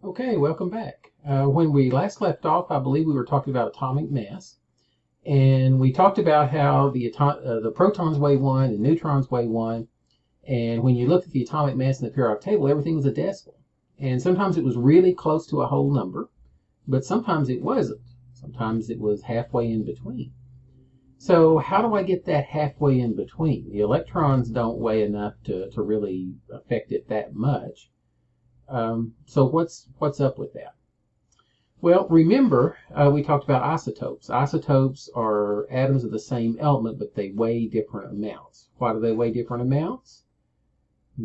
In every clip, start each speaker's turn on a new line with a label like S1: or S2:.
S1: Okay, welcome back. When we last left off, I believe we were talking about atomic mass, and we talked about how the protons weigh 1 and neutrons weigh 1, and when you looked at the atomic mass in the periodic table, everything was a decimal. And sometimes it was really close to a whole number, but sometimes it wasn't. Sometimes it was halfway in between. So how do I get that halfway in between? The electrons don't weigh enough to really affect it that much. So what's up with that? Well, remember we talked about isotopes. Isotopes are atoms of the same element, but they weigh different amounts. Why do they weigh different amounts?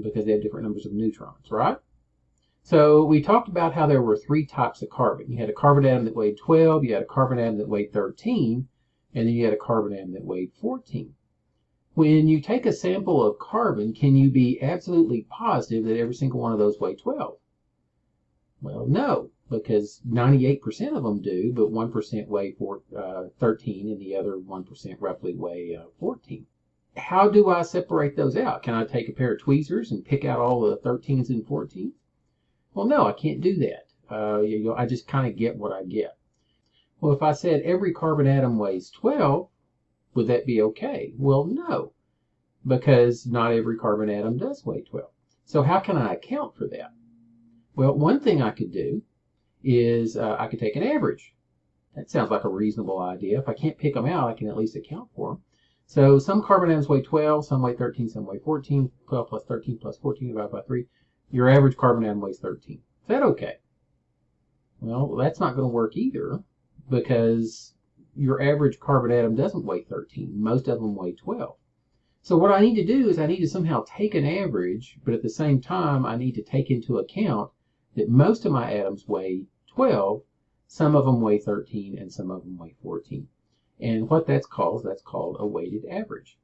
S1: Because they have different numbers of neutrons, right? So we talked about how there were 3 types of carbon. You had a carbon atom that weighed 12, you had a carbon atom that weighed 13, and then you had a carbon atom that weighed 14. When you take a sample of carbon, can you be absolutely positive that every single one of those weigh 12? Well, no, because 98% of them do, but 1% weigh 13 and the other 1% roughly weigh 14. How do I separate those out? Can I take a pair of tweezers and pick out all the 13s and 14s? Well, no, I can't do that. I just kind of get what I get. Well, if I said every carbon atom weighs 12, would that be okay? Well, no, because not every carbon atom does weigh 12. So how can I account for that? Well, one thing I could do is I could take an average. That sounds like a reasonable idea. If I can't pick them out, I can at least account for them. So some carbon atoms weigh 12, some weigh 13, some weigh 14. 12 plus 13 plus 14 divided by 3. Your average carbon atom weighs 13. Is that okay? Well, that's not going to work either, because your average carbon atom doesn't weigh 13. Most of them weigh 12. So what I need to do is I need to somehow take an average, but at the same time I need to take into account that most of my atoms weigh 12, some of them weigh 13, and some of them weigh 14. And what that's called a weighted average.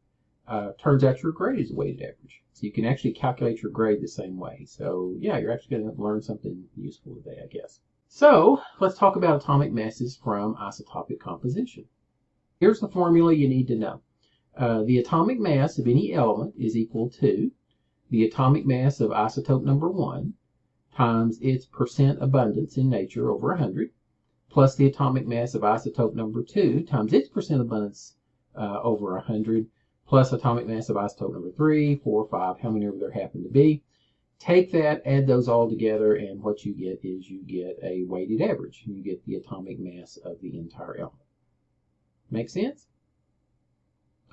S1: Turns out your grade is a weighted average. So you can actually calculate your grade the same way. So yeah, you're actually going to learn something useful today, I guess. So let's talk about atomic masses from isotopic composition. Here's the formula you need to know. The atomic mass of any element is equal to the atomic mass of isotope number 1 times its percent abundance in nature over 100, plus the atomic mass of isotope number 2 times its percent abundance over 100, plus atomic mass of isotope number 3, 4, 5, how many ever there happen to be. Take that, add those all together, and what you get is you get a weighted average. You get the atomic mass of the entire element. Make sense?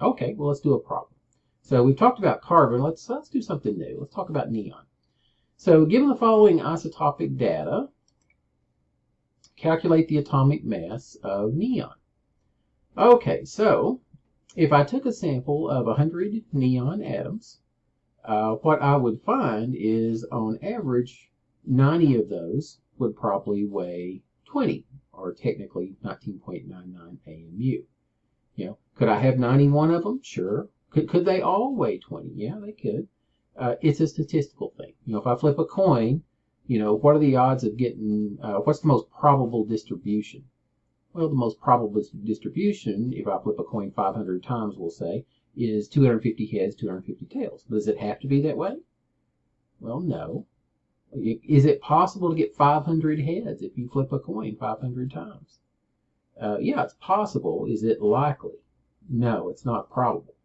S1: Okay, well, let's do a problem. So we've talked about carbon. Let's do something new. Let's talk about neon. So given the following isotopic data, calculate the atomic mass of neon. Okay, so if I took a sample of 100 neon atoms, what I would find is on average 90 of those would probably weigh 20, or technically 19.99 AMU. Could I have 91 of them? Sure. Could they all weigh 20? Yeah, they could. It's a statistical thing. If I flip a coin, what are the odds of getting, what's the most probable distribution? Well, the most probable distribution, if I flip a coin 500 times, we'll say, is 250 heads, 250 tails. Does it have to be that way? Well, no. Is it possible to get 500 heads if you flip a coin 500 times? Yeah, it's possible. Is it likely? No, it's not probable.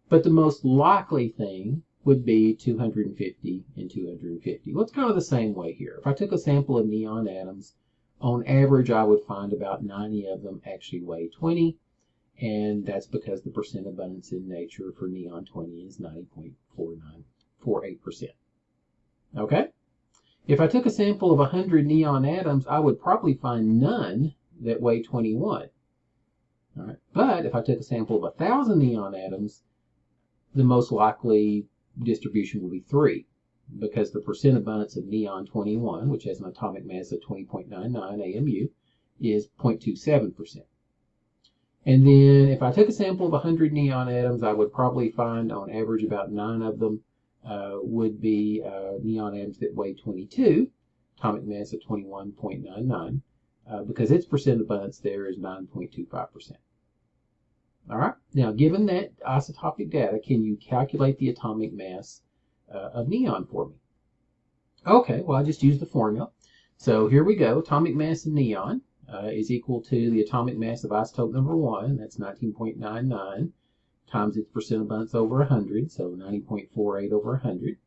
S1: But the most likely thing would be 250 and 250. Well, it's kind of the same way here. If I took a sample of neon atoms, on average I would find about 90 of them actually weigh 20, and that's because the percent abundance in nature for neon 20 is 90.4948%. Okay? If I took a sample of 100 neon atoms, I would probably find none that weigh 21. All right. But if I took a sample of 1,000 neon atoms, the most likely distribution will be 3, because the percent abundance of neon 21, which has an atomic mass of 20.99 AMU, is 0.27%. And then if I took a sample of 100 neon atoms, I would probably find on average about 9 of them would be neon atoms that weigh 22, atomic mass of 21.99. Because its percent abundance there is 9.25%. All right. Now, given that isotopic data, can you calculate the atomic mass of neon for me? Okay. Well, I just used the formula. So here we go. Atomic mass of neon is equal to the atomic mass of isotope number 1. That's 19.99 times its percent abundance over 100. So 90.48 over 100.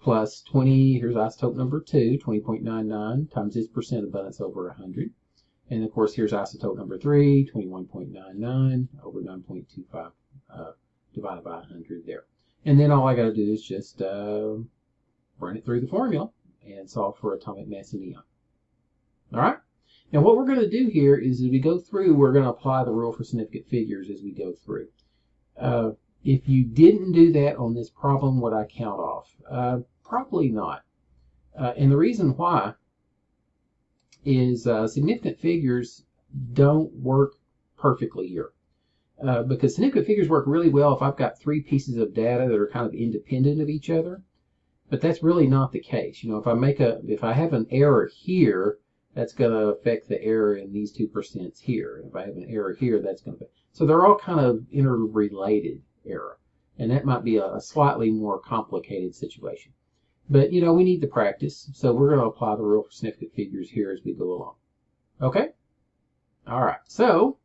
S1: Plus 20, here's isotope number 2, 20.99 times its percent abundance over 100. And of course, here's isotope number 3, 21.99 over 9.25 divided by 100 there. And then all I got to do is just run it through the formula and solve for atomic mass of neon. All right? Now what we're going to do here is as we go through, we're going to apply the rule for significant figures as we go through. If you didn't do that on this problem, would I count off? Probably not. And the reason why is significant figures don't work perfectly here. Because significant figures work really well if I've got 3 pieces of data that are kind of independent of each other. But that's really not the case. You know, if I have an error here, that's going to affect the error in these 2% here. If I have an error here, that's going to affect. So they're all kind of interrelated error. And that might be a slightly more complicated situation. But, you know, we need the practice. So we're going to apply the rule for significant figures here as we go along. Okay? All right. So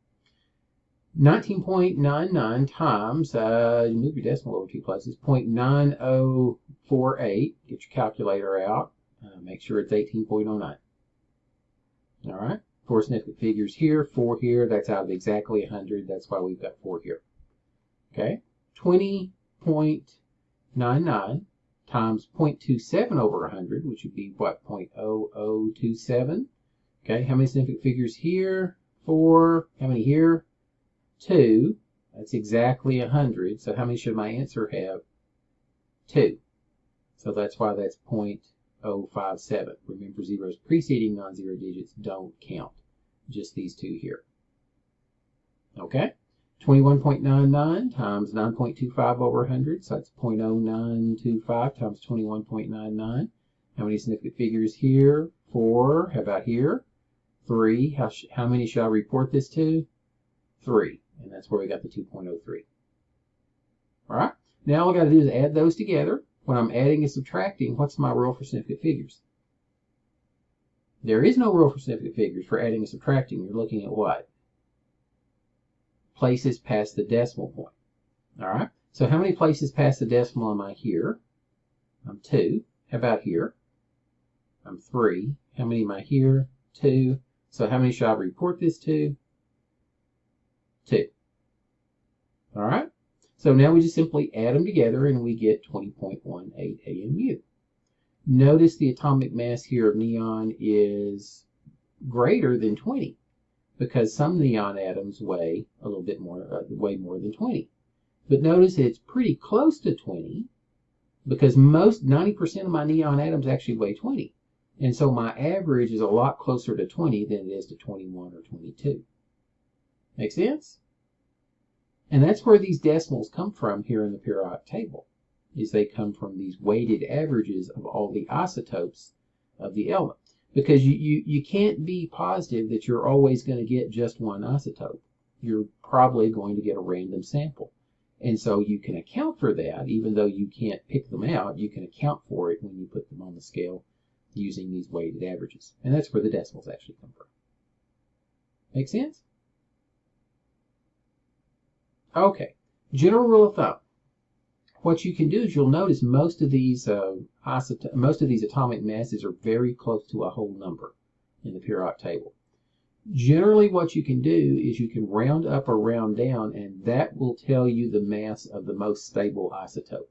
S1: 19.99 times, move your decimal over 2 places, 0.9048. Get your calculator out. Make sure it's 18.09. All right. 4 significant figures here, 4 here. That's out of exactly 100. That's why we've got 4 here. Okay. 20.99 times 0.27 over 100, which would be what? 0.0027. Okay. How many significant figures here? 4. How many here? 2. That's exactly 100. So how many should my answer have? 2. So that's why that's 0.057. Remember, zeros preceding non-zero digits don't count. Just these 2 here. Okay? 21.99 times 9.25 over 100. So that's 0.0925 times 21.99. How many significant figures here? 4. How about here? 3. How many should I report this to? 3. And that's where we got the 2.03. All right. Now all I got to do is add those together. When I'm adding and subtracting, what's my rule for significant figures? There is no rule for significant figures for adding and subtracting. You're looking at what? Places past the decimal point. All right. So how many places past the decimal am I here? I'm 2. How about here? I'm 3. How many am I here? 2. So how many should I report this to? 2. All right. So now we just simply add them together and we get 20.18 AMU. Notice the atomic mass here of neon is greater than 20 because some neon atoms weigh a little bit more, weigh more than 20. But notice it's pretty close to 20 because 90% of my neon atoms actually weigh 20. And so my average is a lot closer to 20 than it is to 21 or 22. Make sense? And that's where these decimals come from here in the periodic table, is they come from these weighted averages of all the isotopes of the element. Because you can't be positive that you're always going to get just one isotope. You're probably going to get a random sample. And so you can account for that, even though you can't pick them out, you can account for it when you put them on the scale using these weighted averages. And that's where the decimals actually come from. Make sense? Okay, general rule of thumb. What you can do is you'll notice most of these atomic masses are very close to a whole number in the periodic table. Generally, what you can do is you can round up or round down, and that will tell you the mass of the most stable isotope.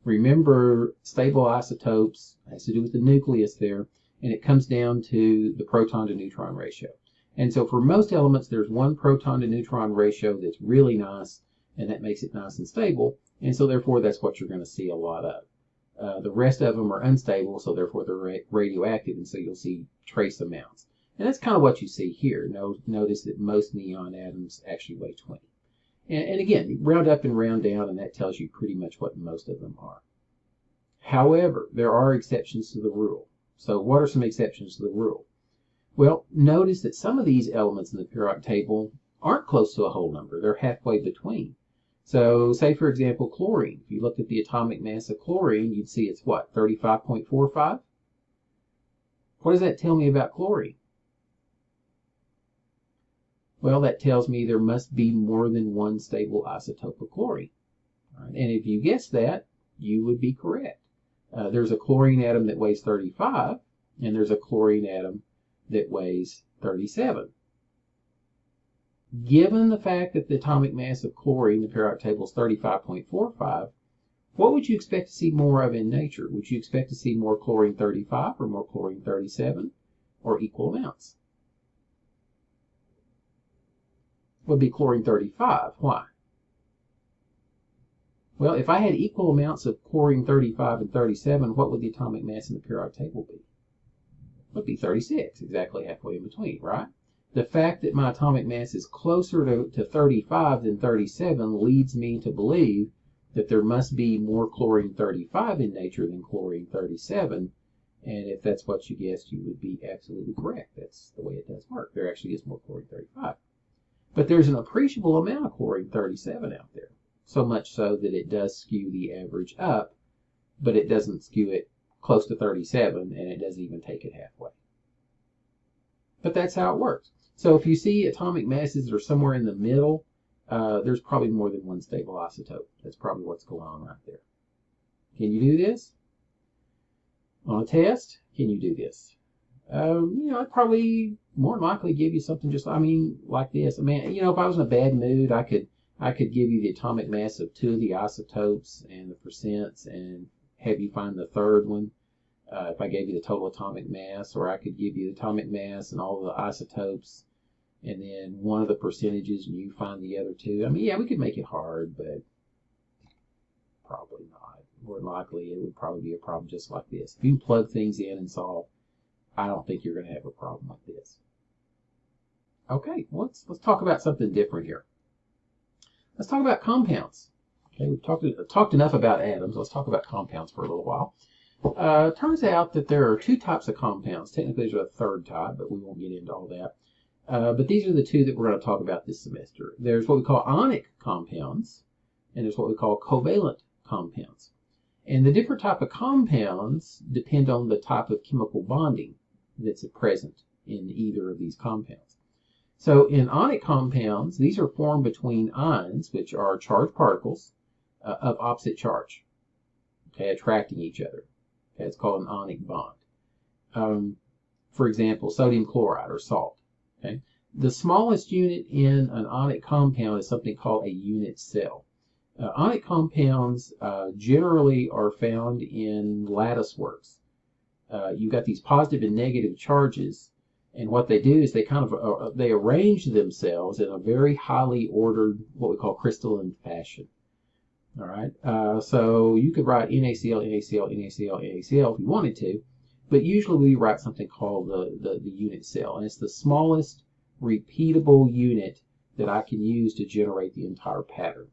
S1: Remember, stable isotopes has to do with the nucleus there, and it comes down to the proton to neutron ratio. And so for most elements, there's one proton to neutron ratio that's really nice, and that makes it nice and stable. And so therefore, that's what you're going to see a lot of. The rest of them are unstable, so therefore they're radioactive, and so you'll see trace amounts. And that's kind of what you see here. Notice that most neon atoms actually weigh 20. And again, round up and round down, and that tells you pretty much what most of them are. However, there are exceptions to the rule. So what are some exceptions to the rule? Well, notice that some of these elements in the periodic table aren't close to a whole number. They're halfway between. So say, for example, chlorine. If you looked at the atomic mass of chlorine, you'd see it's what, 35.45? What does that tell me about chlorine? Well, that tells me there must be more than one stable isotope of chlorine. Right? And if you guess that, you would be correct. There's a chlorine atom that weighs 35, and there's a chlorine atom that weighs 37. Given the fact that the atomic mass of chlorine in the periodic table is 35.45, what would you expect to see more of in nature? Would you expect to see more chlorine 35 or more chlorine 37, or equal amounts? Would be chlorine 35. Why? Well, if I had equal amounts of chlorine 35 and 37, what would the atomic mass in the periodic table be? It would be 36, exactly halfway in between, right? The fact that my atomic mass is closer to 35 than 37 leads me to believe that there must be more chlorine 35 in nature than chlorine 37. And if that's what you guessed, you would be absolutely correct. That's the way it does work. There actually is more chlorine 35. But there's an appreciable amount of chlorine 37 out there. So much so that it does skew the average up, but it doesn't skew it close to 37, and it doesn't even take it halfway. But that's how it works. So if you see atomic masses that are somewhere in the middle, there's probably more than one stable isotope. That's probably what's going on right there. Can you do this? On a test, can you do this? I'd probably more than likely give you something just, like this. If I was in a bad mood, I could give you the atomic mass of 2 of the isotopes and the percents and have you find the third one. If I gave you the total atomic mass, or I could give you the atomic mass and all the isotopes and then one of the percentages and you find the other 2. Yeah, we could make it hard, but probably not. More than likely, it would probably be a problem just like this. If you can plug things in and solve, I don't think you're going to have a problem like this. Okay, let's talk about something different here. Let's talk about compounds. Okay, we've talked enough about atoms. Let's talk about compounds for a little while. Turns out that there are 2 types of compounds. Technically, there's a third type, but we won't get into all that. But these are the 2 that we're going to talk about this semester. There's what we call ionic compounds, and there's what we call covalent compounds. And the different type of compounds depend on the type of chemical bonding that's present in either of these compounds. So in ionic compounds, these are formed between ions, which are charged particles of opposite charge, okay, attracting each other. Okay, it's called an ionic bond. For example, sodium chloride or salt. Okay, the smallest unit in an ionic compound is something called a unit cell. Ionic compounds generally are found in lattice works. You've got these positive and negative charges, and what they do is they they arrange themselves in a very highly ordered, what we call crystalline fashion. All right, so you could write NaCl, NaCl, NaCl, NaCl if you wanted to, but usually we write something called the unit cell, and it's the smallest repeatable unit that I can use to generate the entire pattern.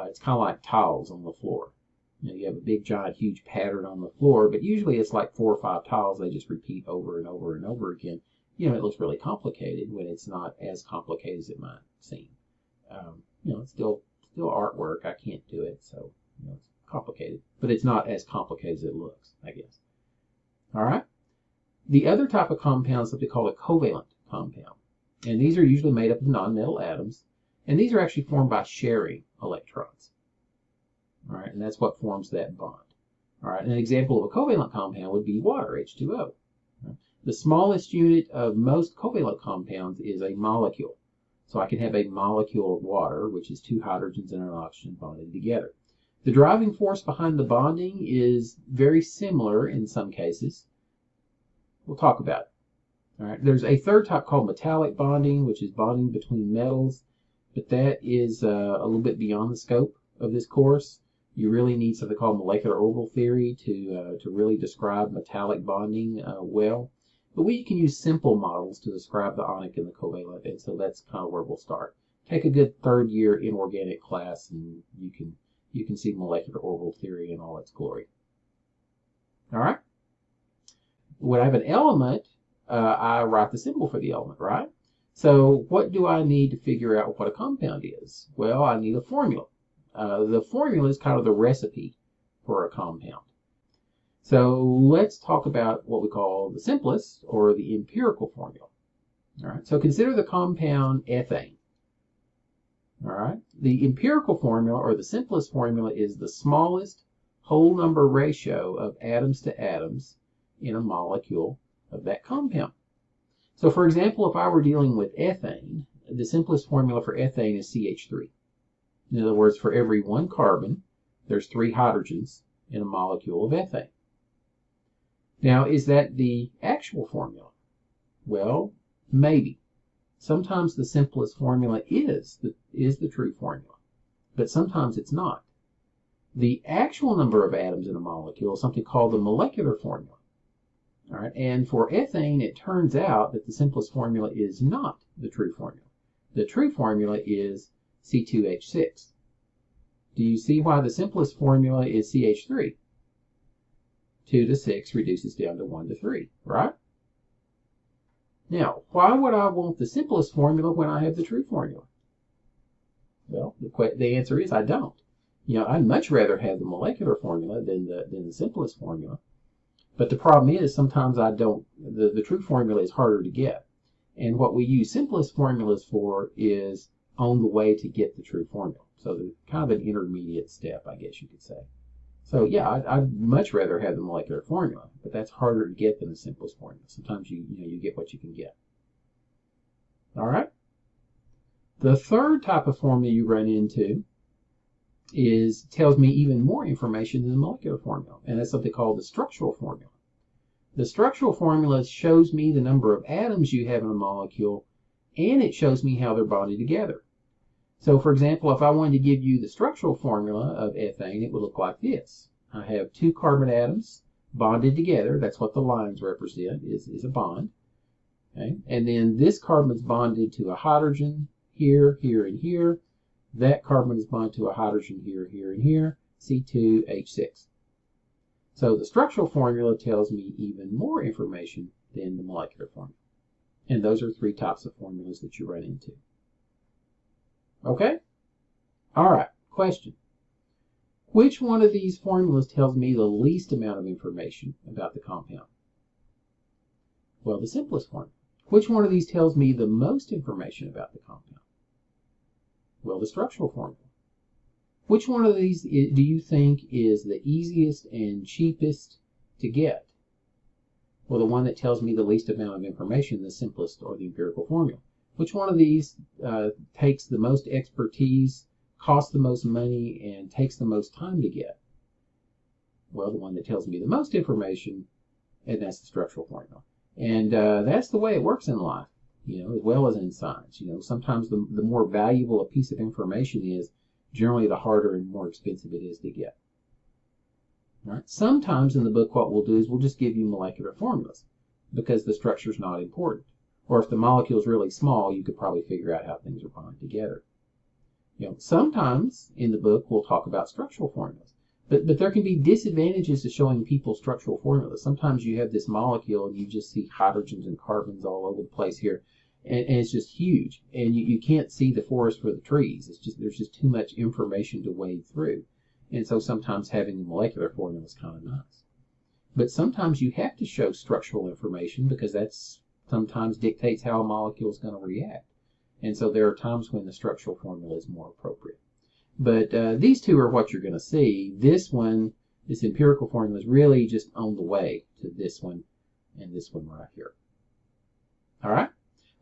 S1: It's kind of like tiles on the floor. You have a big, giant, huge pattern on the floor, but usually it's like 4 or 5 tiles. They just repeat over and over and over again. It looks really complicated when it's not as complicated as it might seem. It's still artwork. I can't do it, so it's complicated, but it's not as complicated as it looks, I guess. All right. The other type of compound is what they call a covalent compound, and these are usually made up of nonmetal atoms, and these are actually formed by sharing electrons. All right, and that's what forms that bond. All right, an example of a covalent compound would be water, H2O. The smallest unit of most covalent compounds is a molecule. So I can have a molecule of water, which is 2 hydrogens and an oxygen bonded together. The driving force behind the bonding is very similar in some cases. We'll talk about it. All right, there's a third type called metallic bonding, which is bonding between metals, but that is a little bit beyond the scope of this course. You really need something called molecular orbital theory to really describe metallic bonding well. But we can use simple models to describe the ionic and the covalent, and so that's kind of where we'll start. Take a good 3rd year inorganic class, and you can see molecular orbital theory in all its glory. All right. When I have an element, I write the symbol for the element, right? So what do I need to figure out what a compound is? Well, I need a formula. The formula is kind of the recipe for a compound. So let's talk about what we call the simplest or the empirical formula. All right, so consider the compound ethane. All right, the empirical formula or the simplest formula is the smallest whole number ratio of atoms to atoms in a molecule of that compound. So for example, if I were dealing with ethane, the simplest formula for ethane is CH3. In other words, for every one carbon, there's 3 hydrogens in a molecule of ethane. Now, is that the actual formula? Well, maybe. Sometimes the simplest formula is the true formula, but sometimes it's not. The actual number of atoms in a molecule is something called the molecular formula. All right, and for ethane, it turns out that the simplest formula is not the true formula. The true formula is C2H6. Do you see why the simplest formula is CH3? 2 to 6 reduces down to 1 to 3, right? Now, why would I want the simplest formula when I have the true formula? Well, the answer is I don't. I'd much rather have the molecular formula than the simplest formula. But the problem is sometimes I don't. The true formula is harder to get. And what we use simplest formulas for is on the way to get the true formula. So they're kind of an intermediate step, I guess you could say. So yeah, I'd much rather have the molecular formula, but that's harder to get than the simplest formula. Sometimes you get what you can get. All right. The third type of formula you run into tells me even more information than the molecular formula, and that's something called the structural formula. The structural formula shows me the number of atoms you have in a molecule, and it shows me how they're bonded together. So for example, if I wanted to give you the structural formula of ethane, it would look like this. I have 2 carbon atoms bonded together. That's what the lines represent, is a bond. Okay? And then this carbon is bonded to a hydrogen here, here, and here. That carbon is bonded to a hydrogen here, here, and here, C2H6. So the structural formula tells me even more information than the molecular formula. And those are 3 types of formulas that you run into. Okay? All right, question. Which one of these formulas tells me the least amount of information about the compound? Well, the simplest formula. Which one of these tells me the most information about the compound? Well, the structural formula. Which one of these do you think is the easiest and cheapest to get? Well, the one that tells me the least amount of information, the simplest or the empirical formula. Which one of these takes the most expertise, costs the most money, and takes the most time to get? Well, the one that tells me the most information, and that's the structural formula. And that's the way it works in life, as well as in science. Sometimes the more valuable a piece of information is, generally the harder and more expensive it is to get. All right? Sometimes in the book what we'll do is we'll just give you molecular formulas because the structure is not important. Or if the molecule is really small, you could probably figure out how things are bonded together. Sometimes in the book we'll talk about structural formulas. But there can be disadvantages to showing people structural formulas. Sometimes you have this molecule and you just see hydrogens and carbons all over the place here. And it's just huge. And you can't see the forest for the trees. There's just too much information to wade through. And so sometimes having the molecular formula is kind of nice. But sometimes you have to show structural information because that's sometimes dictates how a molecule is going to react. And so there are times when the structural formula is more appropriate. But these two are what you're going to see. This empirical formula is really just on the way to this one and this one right here. All right?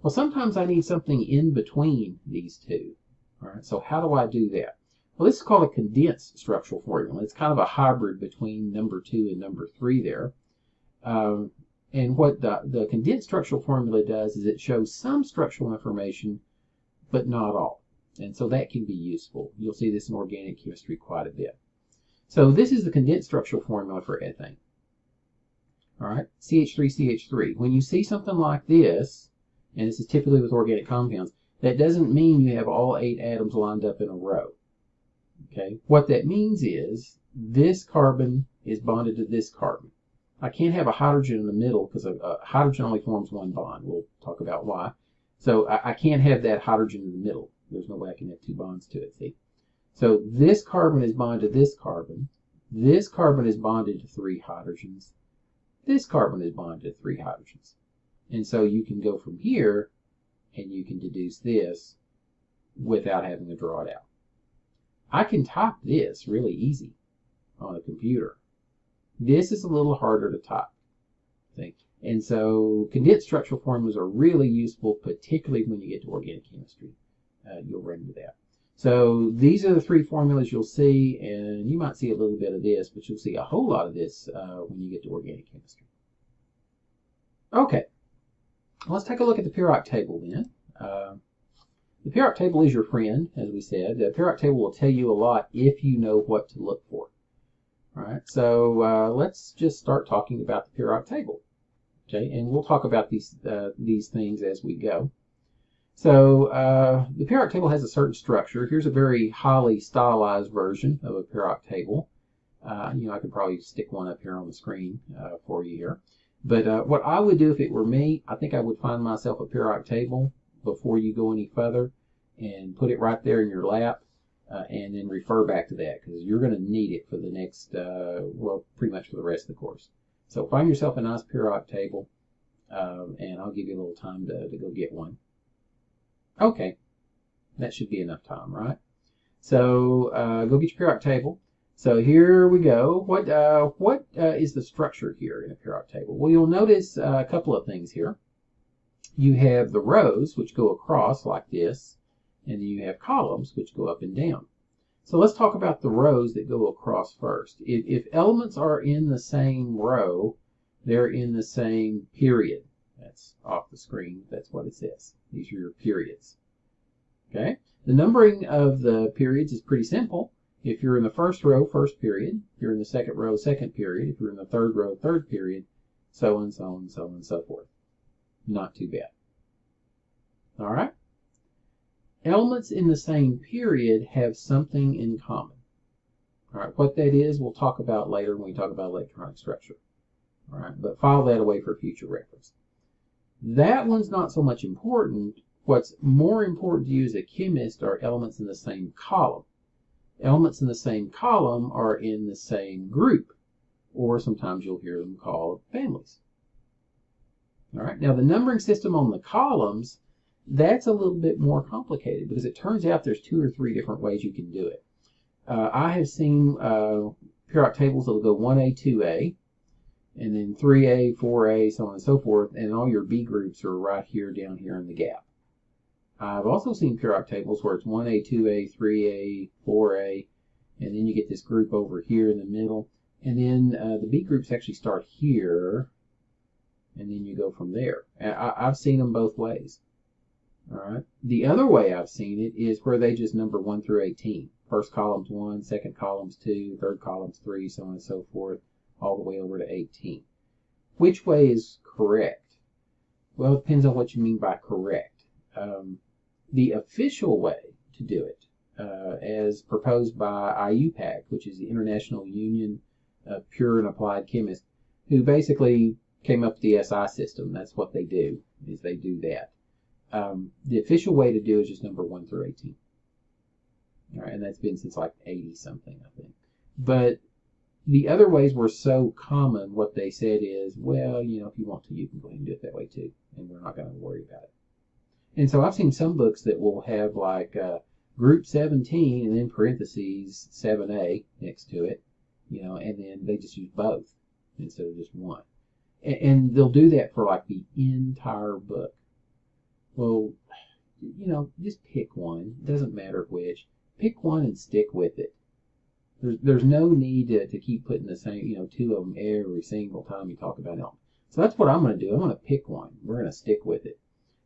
S1: Well, sometimes I need something in between these two. All right? So how do I do that? Well, this is called a condensed structural formula. It's kind of a hybrid between number 2 and number 3 there. And what the condensed structural formula does is it shows some structural information, but not all. And so that can be useful. You'll see this in organic chemistry quite a bit. So this is the condensed structural formula for ethane. All right, CH3CH3. When you see something like this, and this is typically with organic compounds, that doesn't mean you have all 8 atoms lined up in a row. Okay, what that means is this carbon is bonded to this carbon. I can't have a hydrogen in the middle because a hydrogen only forms one bond. We'll talk about why. So I can't have that hydrogen in the middle. There's no way I can have 2 bonds to it, see? So this carbon is bonded to this carbon. This carbon is bonded to 3 hydrogens. This carbon is bonded to 3 hydrogens. And so you can go from here and you can deduce this without having to draw it out. I can type this really easy on a computer. This is a little harder to type. See? And so condensed structural formulas are really useful, particularly when you get to organic chemistry. You'll run into that. So these are the 3 formulas you'll see, and you might see a little bit of this, but you'll see a whole lot of this when you get to organic chemistry. Okay, let's take a look at the periodic table then. The periodic table is your friend, as we said. The periodic table will tell you a lot if you know what to look for. All right, so let's just start talking about the periodic table. Okay, and we'll talk about these things as we go. So the periodic table has a certain structure. Here's a very highly stylized version of a periodic table. I could probably stick one up here on the screen for you here. But what I would do if it were me, I think I would find myself a periodic table before you go any further and put it right there in your lap and then refer back to that because you're going to need it for the next, well, pretty much for the rest of the course. So find yourself a nice periodic table and I'll give you a little time to go get one. Okay, that should be enough time, right? So go get your periodic table. So here we go. What is the structure here in a periodic table? Well, you'll notice a couple of things here. You have the rows, which go across like this, and then you have columns, which go up and down. So let's talk about the rows that go across first. If elements are in the same row, they're in the same period. That's off the screen. That's what it says. These are your periods. Okay. The numbering of the periods is pretty simple. If you're in the first row, first period. If you're in the second row, second period. If you're in the third row, third period. So on, so on, so on, and so forth. Not too bad. All right. Elements in the same period have something in common. All right. What that is, we'll talk about later when we talk about electronic structure. All right. But file that away for future reference. That one's not so much important. What's more important to you as a chemist are elements in the same column. Elements in the same column are in the same group, or sometimes you'll hear them called families. All right. Now the numbering system on the columns, that's a little bit more complicated because it turns out there's 2 or 3 different ways you can do it. I have seen periodic tables that'll go 1A, 2A, and then 3A, 4A, so on and so forth, and all your B groups are right here, down here in the gap. I've also seen periodic tables where it's 1A, 2A, 3A, 4A, and then you get this group over here in the middle, and then the B groups actually start here, and then you go from there. I've seen them both ways. All right. The other way I've seen it is where they just number 1 through 18. First column's 1, second column's 2, third column's 3, so on and so forth, all the way over to 18. Which way is correct? Well, it depends on what you mean by correct. The official way to do it, as proposed by IUPAC, which is the International Union of Pure and Applied Chemists, who basically came up with the SI system. That's what they do, is they do that. The official way to do it is just number 1 through 18. All right, and that's been since like 80 something, I think. But the other ways were so common, what they said is, well, if you want to, you can go ahead and do it that way too, and we're not going to worry about it. And so I've seen some books that will have like group 17 and then parentheses 7A next to it, and then they just use both instead of just one. And they'll do that for like the entire book. Well, just pick one. It doesn't matter which. Pick one and stick with it. There's no need to keep putting the same, 2 of them every single time you talk about element. So that's what I'm going to do. I'm going to pick one. We're going to stick with it.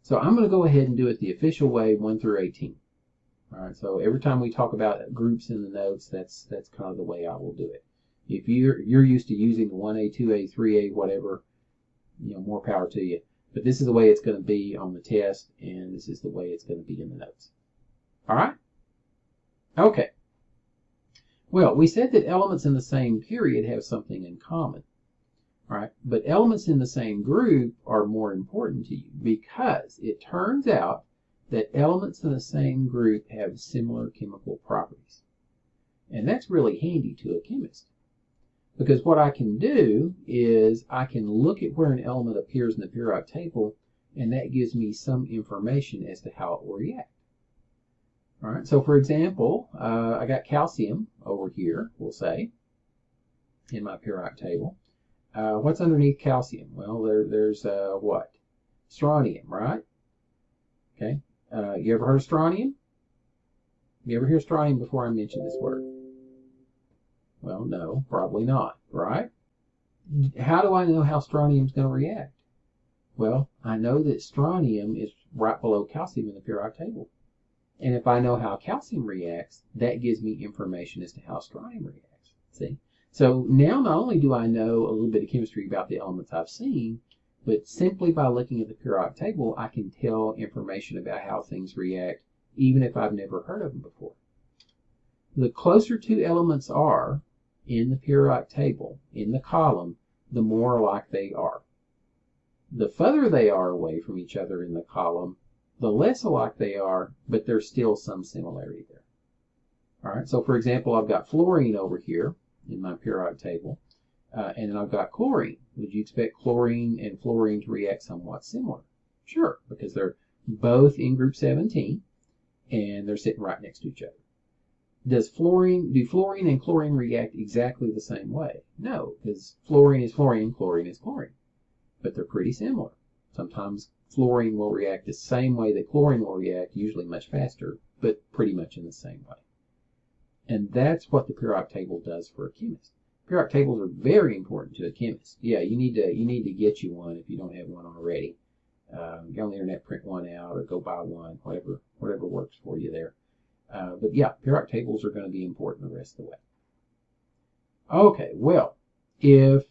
S1: So I'm going to go ahead and do it the official way, 1 through 18. All right. So every time we talk about groups in the notes, that's kind of the way I will do it. If you're used to using the 1A, 2A, 3A, whatever, more power to you. But this is the way it's going to be on the test, and this is the way it's going to be in the notes. All right? Okay. Well, we said that elements in the same period have something in common. All right? But elements in the same group are more important to you because it turns out that elements in the same group have similar chemical properties. And that's really handy to a chemist. Because what I can do is I can look at where an element appears in the periodic table, and that gives me some information as to how it will react. All right, so for example, I got calcium over here, we'll say, in my periodic table. What's underneath calcium? Well, there's what? Strontium, right? Okay. You ever heard of strontium? You ever hear strontium before I mention this word? Well, no, probably not, right? How do I know how strontium is going to react? Well, I know that strontium is right below calcium in the periodic table. And if I know how calcium reacts, that gives me information as to how strontium reacts. See? So now not only do I know a little bit of chemistry about the elements I've seen, but simply by looking at the periodic table, I can tell information about how things react, even if I've never heard of them before. The closer two elements are in the periodic table, in the column, the more alike they are. The further they are away from each other in the column, the less alike they are, but there's still some similarity there. All right, so for example, I've got fluorine over here in my periodic table, and then I've got chlorine. Would you expect chlorine and fluorine to react somewhat similar? Sure, because they're both in group 17, and they're sitting right next to each other. Do fluorine and chlorine react exactly the same way? No, because fluorine is fluorine, chlorine is chlorine. But they're pretty similar. Sometimes fluorine will react the same way that chlorine will react, usually much faster, but pretty much in the same way. And that's what the periodic table does for a chemist. Periodic tables are very important to a chemist. Yeah, you need to get you one if you don't have one already. Go on the internet, print one out, or go buy one, whatever works for you there. But yeah, periodic tables are going to be important the rest of the way. Okay, well, if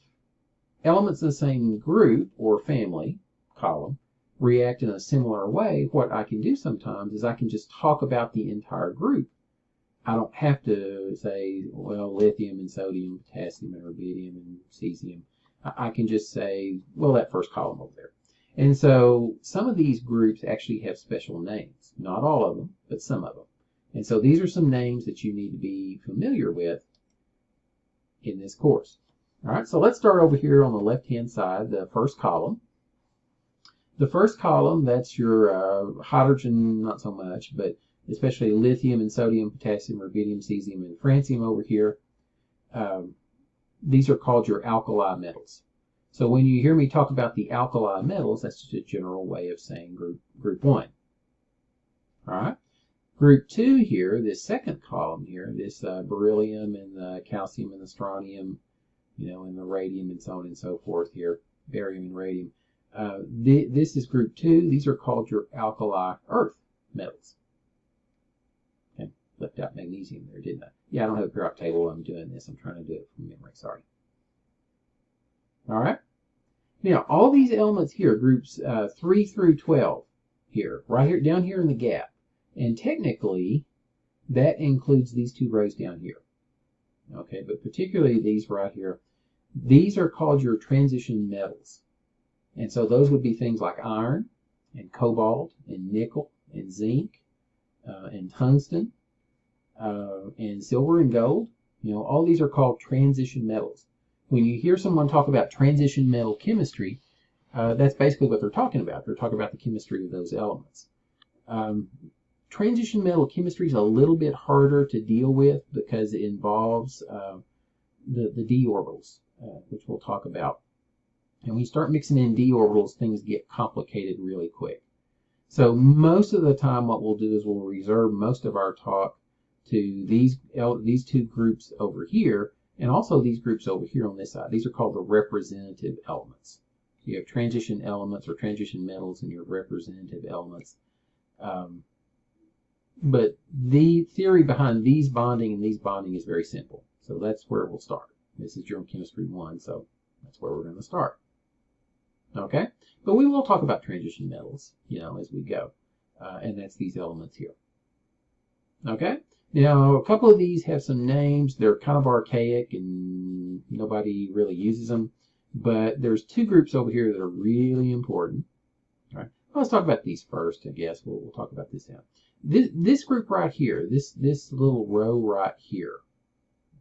S1: elements in the same group or family column react in a similar way, what I can do sometimes is I can just talk about the entire group. I don't have to say, well, lithium and sodium, potassium and rubidium and cesium. I can just say, well, that first column over there. And so some of these groups actually have special names. Not all of them, but some of them. And so these are some names that you need to be familiar with in this course. All right, so let's start over here on the left-hand side, the first column. The first column, that's your hydrogen, not so much, but especially lithium and sodium, potassium, rubidium, cesium, and francium over here. These are called your alkali metals. So when you hear me talk about the alkali metals, that's just a general way of saying group 1. All right. Group 2 here, this second column here, this beryllium and the calcium and the strontium, and the radium and so on and so forth here, barium and radium. This is group 2. These are called your alkali earth metals. Okay, left out magnesium there, didn't I? Yeah, I don't have a periodic table while I'm doing this. I'm trying to do it from memory, sorry. All right. Now, all these elements here, groups 3 through 12 here, right here, down here in the gap. And technically, that includes these two rows down here. Okay, but particularly these right here. These are called your transition metals. And so those would be things like iron, and cobalt, and nickel, and zinc, and tungsten, and silver and gold. All these are called transition metals. When you hear someone talk about transition metal chemistry, that's basically what they're talking about. They're talking about the chemistry of those elements. Transition metal chemistry is a little bit harder to deal with because it involves the d orbitals, which we'll talk about. And when you start mixing in d orbitals, things get complicated really quick. So most of the time what we'll do is we'll reserve most of our talk to these two groups over here, and also these groups over here on this side. These are called the representative elements. You have transition elements or transition metals and your representative elements. But the theory behind these bonding and these bonding is very simple. So that's where we'll start. This is Germ Chemistry 1, so that's where we're going to start. Okay? But we will talk about transition metals, as we go. And that's these elements here. Okay? Now, a couple of these have some names. They're kind of archaic and nobody really uses them. But there's two groups over here that are really important. All right? Well, let's talk about these first, I guess. We'll talk about this now. This group right here, this little row right here,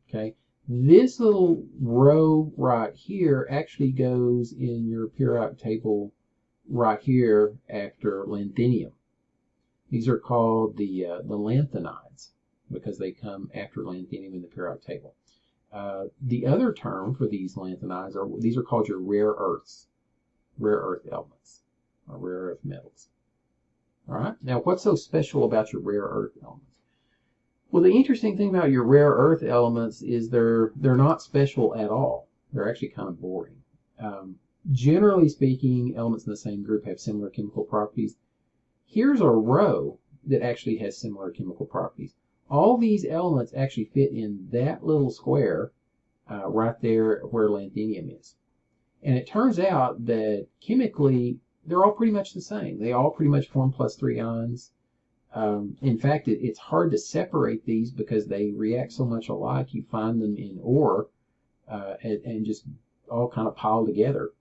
S1: okay, This little row right here actually goes in your periodic table right here after lanthanum. These are called the lanthanides because they come after lanthanum in the periodic table. The other term for these lanthanides are called your rare earth elements, or rare earth metals. All right. Now, what's so special about your rare earth elements? Well, the interesting thing about your rare earth elements is they're not special at all. They're actually kind of boring. Generally speaking, elements in the same group have similar chemical properties. Here's a row that actually has similar chemical properties. All these elements actually fit in that little square right there where lanthanum is. And it turns out that chemically, they're all pretty much the same. They all pretty much form +3 ions. In fact, it's hard to separate these because they react so much alike. You find them in ore and just all kind of piled together.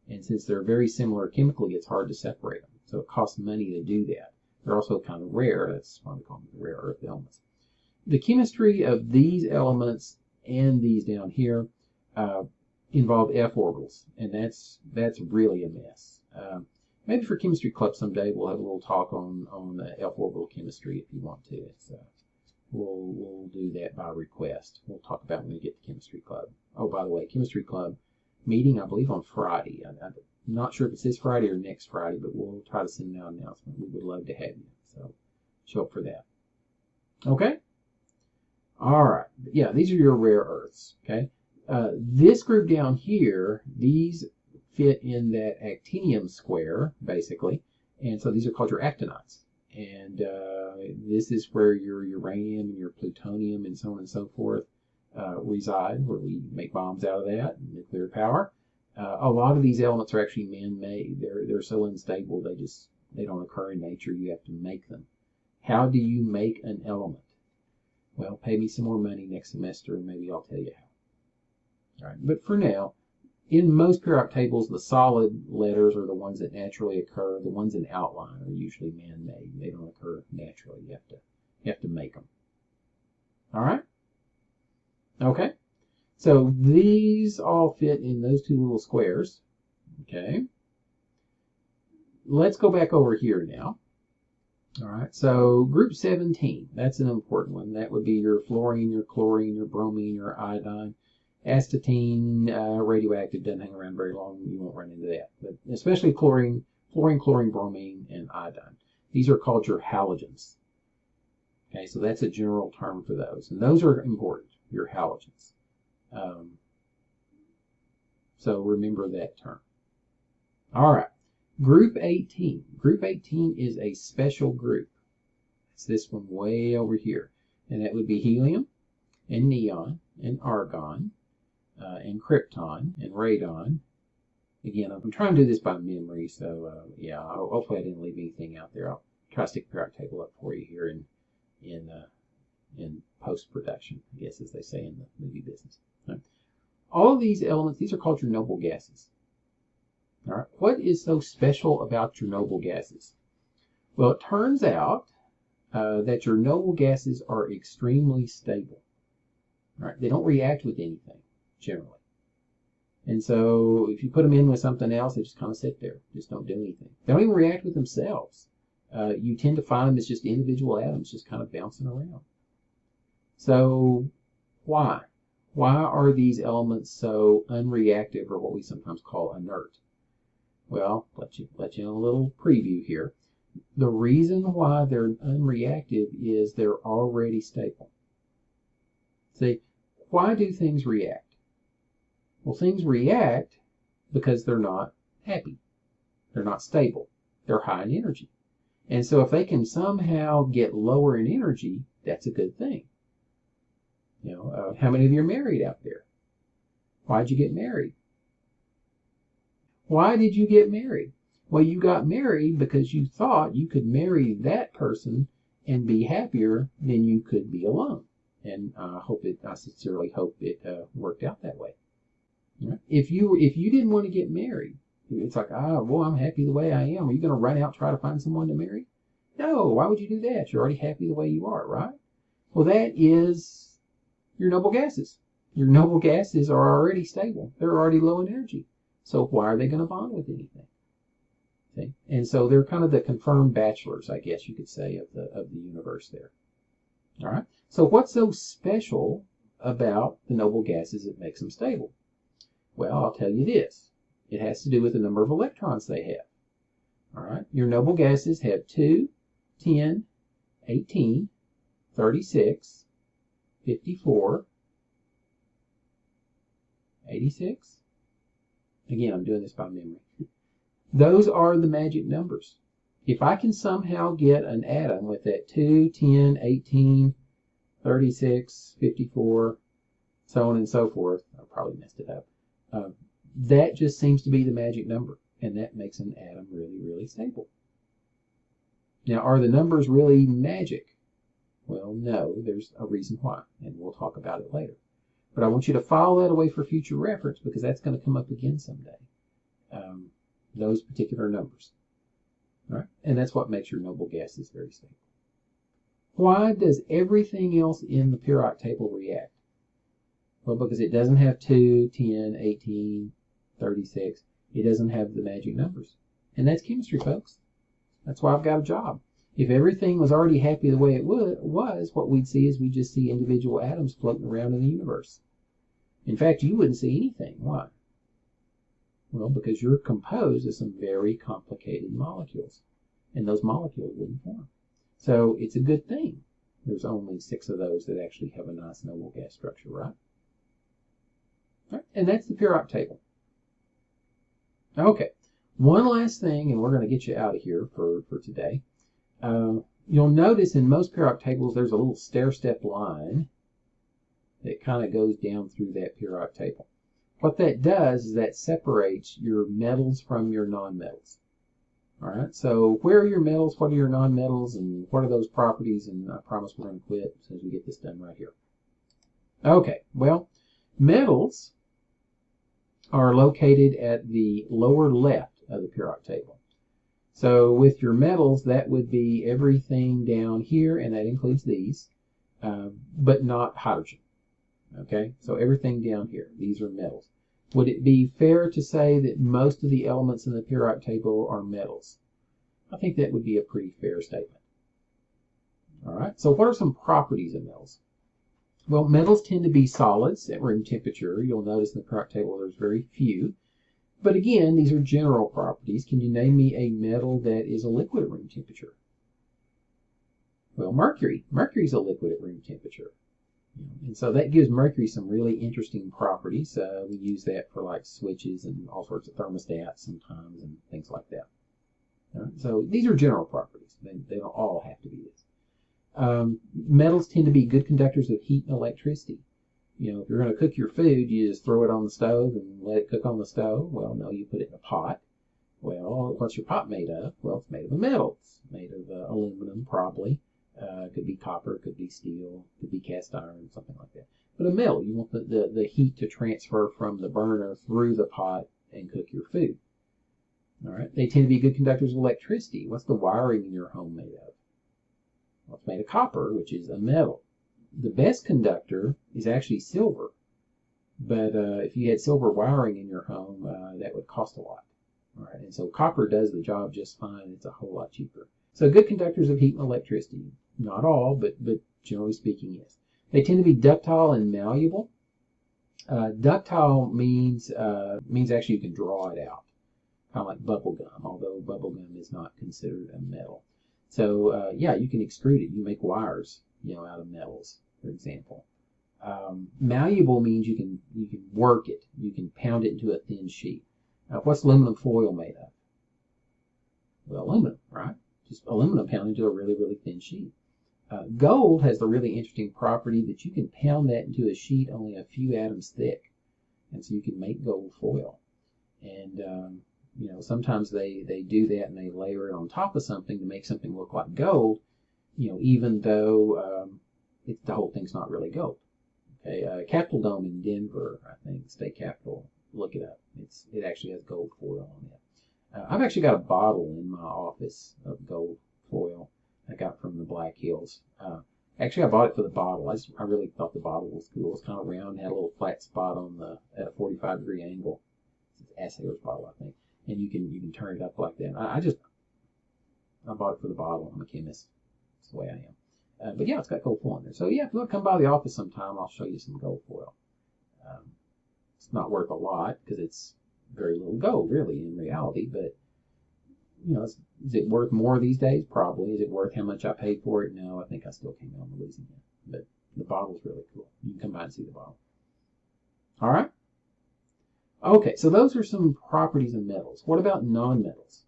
S1: And since they're very similar chemically, it's hard to separate them. So it costs money to do that. They're also kind of rare. That's why we call them the rare earth elements. The chemistry of these elements and these down here involve f orbitals, and that's really a mess. Maybe for chemistry club someday we'll have a little talk on f orbital chemistry if you want to. We'll do that by request. We'll talk about when we get to chemistry club. Oh, by the way, chemistry club meeting I believe on Friday. I'm not sure if it's this Friday or next Friday, but we'll try to send out an announcement. We would love to have you, so show up for that. Okay. All right. Yeah, these are your rare earths. Okay. This group down here, these fit in that actinium square, basically. And so these are called your actinides. And this is where your uranium and your plutonium and so on and so forth reside, where we make bombs out of that, nuclear power. A lot of these elements are actually man-made. They're so unstable, they don't occur in nature. You have to make them. How do you make an element? Well, pay me some more money next semester and maybe I'll tell you how. All right, but for now, in most periodic tables, the solid letters are the ones that naturally occur. The ones in outline are usually man-made. They don't occur naturally. You have to make them. All right? Okay. So these all fit in those two little squares. Okay. Let's go back over here now. All right. So group 17, that's an important one. That would be your fluorine, your chlorine, your bromine, your iodine. Astatine, radioactive, doesn't hang around very long. You won't run into that. But especially chlorine, bromine, and iodine. These are called your halogens. Okay, so that's a general term for those. And those are important, your halogens. So remember that term. All right, group 18. Group 18 is a special group. It's this one way over here. And that would be helium, and neon, and argon, and krypton, and radon. Again, I'm trying to do this by memory, so yeah, hopefully I didn't leave anything out there. I'll try to stick the periodic table up for you here in post-production, I guess, as they say in the movie business. Right. All of these elements, these are called your noble gases. All right. What is so special about your noble gases? Well, it turns out that your noble gases are extremely stable. All right. They don't react with anything, generally. And so if you put them in with something else, they just kind of sit there, just don't do anything. They don't even react with themselves. You tend to find them as just individual atoms just kind of bouncing around. So why? Why are these elements so unreactive, or what we sometimes call inert? Well, let you in a little preview here. The reason why they're unreactive is they're already stable. See, why do things react? Well, things react because they're not happy. They're not stable. They're high in energy. And so if they can somehow get lower in energy, that's a good thing. You know, how many of you are married out there? Why'd you get married? Why did you get married? Well, you got married because you thought you could marry that person and be happier than you could be alone. And I sincerely hope it worked out that way. Right? If you didn't want to get married, it's like, well, I'm happy the way I am. Are you going to run out and try to find someone to marry? No, why would you do that? You're already happy the way you are, right? Well, that is your noble gases. Your noble gases are already stable. They're already low in energy. So why are they going to bond with anything? Okay? And so they're kind of the confirmed bachelors, I guess you could say, of the universe there. All right. So what's so special about the noble gases that makes them stable? Well, I'll tell you this. It has to do with the number of electrons they have. All right. Your noble gases have 2, 10, 18, 36, 54, 86. Again, I'm doing this by memory. Those are the magic numbers. If I can somehow get an atom with that 2, 10, 18, 36, 54, so on and so forth, I probably messed it up, that just seems to be the magic number, and that makes an atom really, really stable. Now, are the numbers really magic? Well, no, there's a reason why, and we'll talk about it later. But I want you to file that away for future reference because that's going to come up again someday, those particular numbers. All right? And that's what makes your noble gases very stable. Why does everything else in the periodic table react? Well, because it doesn't have 2, 10, 18, 36. It doesn't have the magic numbers. And that's chemistry, folks. That's why I've got a job. If everything was already happy the way it was, what we'd see is we'd just see individual atoms floating around in the universe. In fact, you wouldn't see anything. Why? Well, because you're composed of some very complicated molecules, and those molecules wouldn't form. So it's a good thing there's only 6 of those that actually have a nice noble gas structure, right? And that's the periodic table. Okay, one last thing, and we're going to get you out of here for today. You'll notice in most periodic tables there's a little stair-step line that kind of goes down through that periodic table. What that does is that separates your metals from your nonmetals. All right, so where are your metals, what are your nonmetals, and what are those properties? And I promise we're going to quit as soon as we get this done right here. Okay, well, metals are located at the lower left of the periodic table. So with your metals, that would be everything down here, and that includes these, but not hydrogen. Okay, so everything down here, these are metals. Would it be fair to say that most of the elements in the periodic table are metals? I think that would be a pretty fair statement. All right, so what are some properties of metals? Well, metals tend to be solids at room temperature. You'll notice in the periodic table there's very few. But again, these are general properties. Can you name me a metal that is a liquid at room temperature? Well, mercury. Mercury is a liquid at room temperature. And so that gives mercury some really interesting properties. We use that for like switches and all sorts of thermostats sometimes and things like that. All right? So these are general properties. They don't all have to be this. Metals tend to be good conductors of heat and electricity. You know, if you're going to cook your food, you just throw it on the stove and let it cook on the stove. Well, no, you put it in a pot. Well, what's your pot made of? Well, it's made of a metal. It's made of aluminum, probably. Could be copper, could be steel, could be cast iron, something like that. But a metal, you want the heat to transfer from the burner through the pot and cook your food. All right. They tend to be good conductors of electricity. What's the wiring in your home made of? Well, it's made of copper, which is a metal. The best conductor is actually silver. But if you had silver wiring in your home, that would cost a lot. All right. And so copper does the job just fine. It's a whole lot cheaper. So good conductors of heat and electricity. Not all, but generally speaking, yes. They tend to be ductile and malleable. Ductile means actually you can draw it out, kind of like bubble gum, although bubble gum is not considered a metal. So yeah, you can extrude it. You make wires, out of metals, for example. Malleable means you can work it. You can pound it into a thin sheet. What's aluminum foil made of? Well, aluminum, right? Just aluminum pounded into a really, really thin sheet. Gold has the really interesting property that you can pound that into a sheet only a few atoms thick, and so you can make gold foil. And sometimes they do that and they layer it on top of something to make something look like gold, even though the whole thing's not really gold. Okay, Capitol Dome in Denver, I think, state capitol. Look it up. It actually has gold foil on it. I've actually got a bottle in my office of gold foil I got from the Black Hills. Actually, I bought it for the bottle. I really thought the bottle was cool. It was kind of round, had a little flat spot on at a 45-degree angle. It's Assayer's bottle, I think, and you can turn it up like that. I bought it for the bottle. I'm a chemist. That's the way I am. But yeah, it's got gold foil in there. So yeah, if you want to come by the office sometime, I'll show you some gold foil. It's not worth a lot because it's very little gold, really, in reality. But you know, is it worth more these days? Probably. Is it worth how much I paid for it? No, I think I still came out on the losing end. But the bottle's really cool. You can come by and see the bottle. All right. Okay, so those are some properties of metals. What about nonmetals?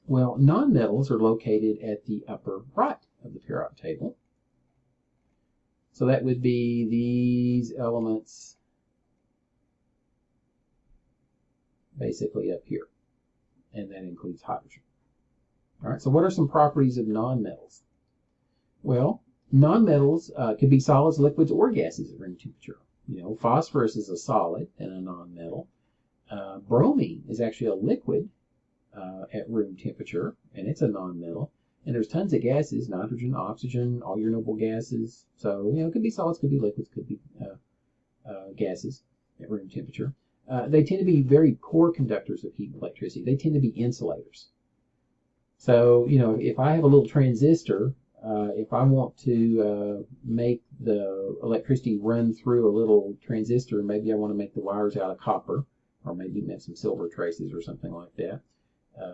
S1: Well, nonmetals are located at the upper right of the periodic table. So that would be these elements basically up here. And that includes hydrogen. All right, so what are some properties of nonmetals? Well, nonmetals could be solids, liquids, or gases at room temperature. You know, phosphorus is a solid and a nonmetal. Bromine is actually a liquid at room temperature, and it's a nonmetal. And there's tons of gases, nitrogen, oxygen, all your noble gases. So, you know, it could be solids, could be liquids, could be gases at room temperature. They tend to be very poor conductors of heat and electricity. They tend to be insulators. So, you know, if I have a little transistor, if I want to make the electricity run through a little transistor, maybe I want to make the wires out of copper, or maybe make some silver traces or something like that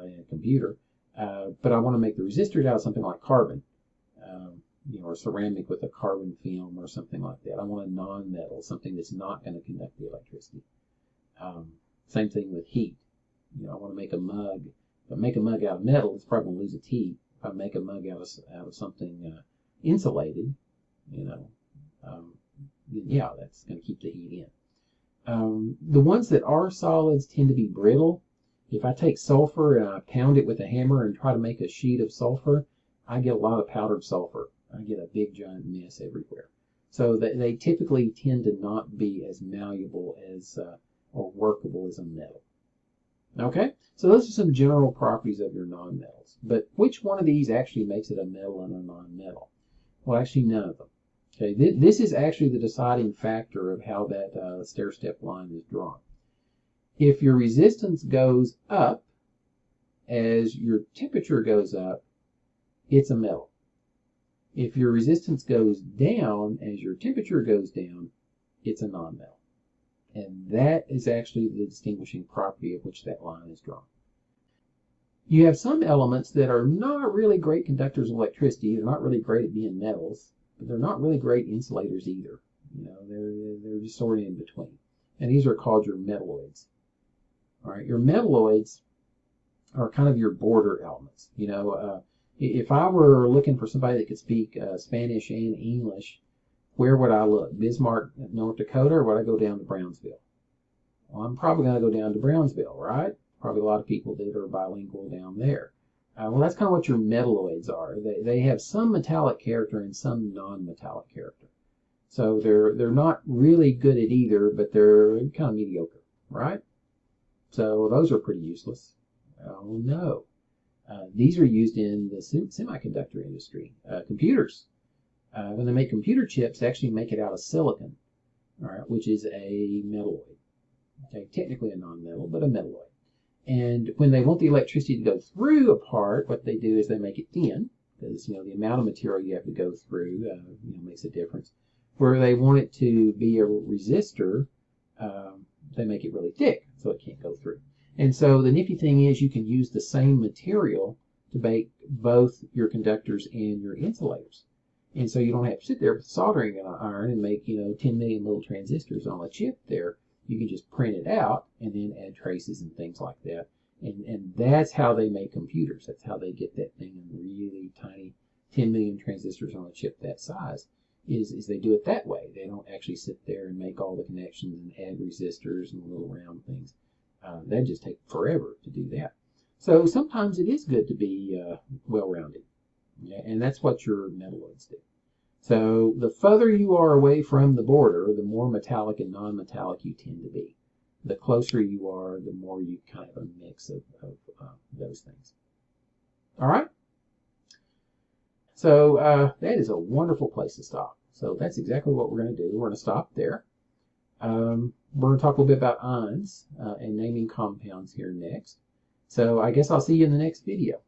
S1: in a computer. But I want to make the resistors out of something like carbon, you know, or ceramic with a carbon film or something like that. I want a non-metal, something that's not going to conduct the electricity. Same thing with heat. You know, I want to make a mug. If I make a mug out of metal, it's probably going to lose its heat. If I make a mug out of something insulated, you know, then yeah, that's going to keep the heat in. The ones that are solids tend to be brittle. If I take sulfur and I pound it with a hammer and try to make a sheet of sulfur, I get a lot of powdered sulfur. I get a big giant mess everywhere. So they typically tend to not be as malleable as or workable as a metal. Okay, so those are some general properties of your nonmetals. But which one of these actually makes it a metal and a non-metal? Well, actually none of them. Okay, this is actually the deciding factor of how that stair-step line is drawn. If your resistance goes up as your temperature goes up, it's a metal. If your resistance goes down as your temperature goes down, it's a non-metal. And that is actually the distinguishing property of which that line is drawn. You have some elements that are not really great conductors of electricity. They're not really great at being metals, but they're not really great insulators either. You know, they're just sort of in between. And these are called your metalloids. All right, your metalloids are kind of your border elements. You know, if I were looking for somebody that could speak Spanish and English, where would I look? Bismarck, North Dakota, or would I go down to Brownsville? Well, I'm probably going to go down to Brownsville, right? Probably a lot of people that are bilingual down there. Well, that's kind of what your metalloids are. They have some metallic character and some non-metallic character. So they're not really good at either, but they're kind of mediocre, right? So those are pretty useless. Oh no. These are used in the semiconductor industry. Computers. When they make computer chips, they actually make it out of silicon, all right, which is a metalloid. Okay, technically a non-metal, but a metalloid. And when they want the electricity to go through a part, what they do is they make it thin, because you know the amount of material you have to go through you know, makes a difference. Where they want it to be a resistor, they make it really thick, so it can't go through. And so the nifty thing is you can use the same material to make both your conductors and your insulators. And so you don't have to sit there with a soldering iron and make, you know, 10 million little transistors on a chip there. You can just print it out and then add traces and things like that. And that's how they make computers. That's how they get that thing in really tiny 10 million transistors on a chip that size, is they do it that way. They don't actually sit there and make all the connections and add resistors and little round things. That'd just take forever to do that. So sometimes it is good to be well-rounded. Yeah, and that's what your metalloids do. So the further you are away from the border, the more metallic and non-metallic you tend to be. The closer you are, the more you kind of a mix of those things. All right? So that is a wonderful place to stop. So that's exactly what we're going to do. We're going to stop there. We're going to talk a little bit about ions and naming compounds here next. So I guess I'll see you in the next video.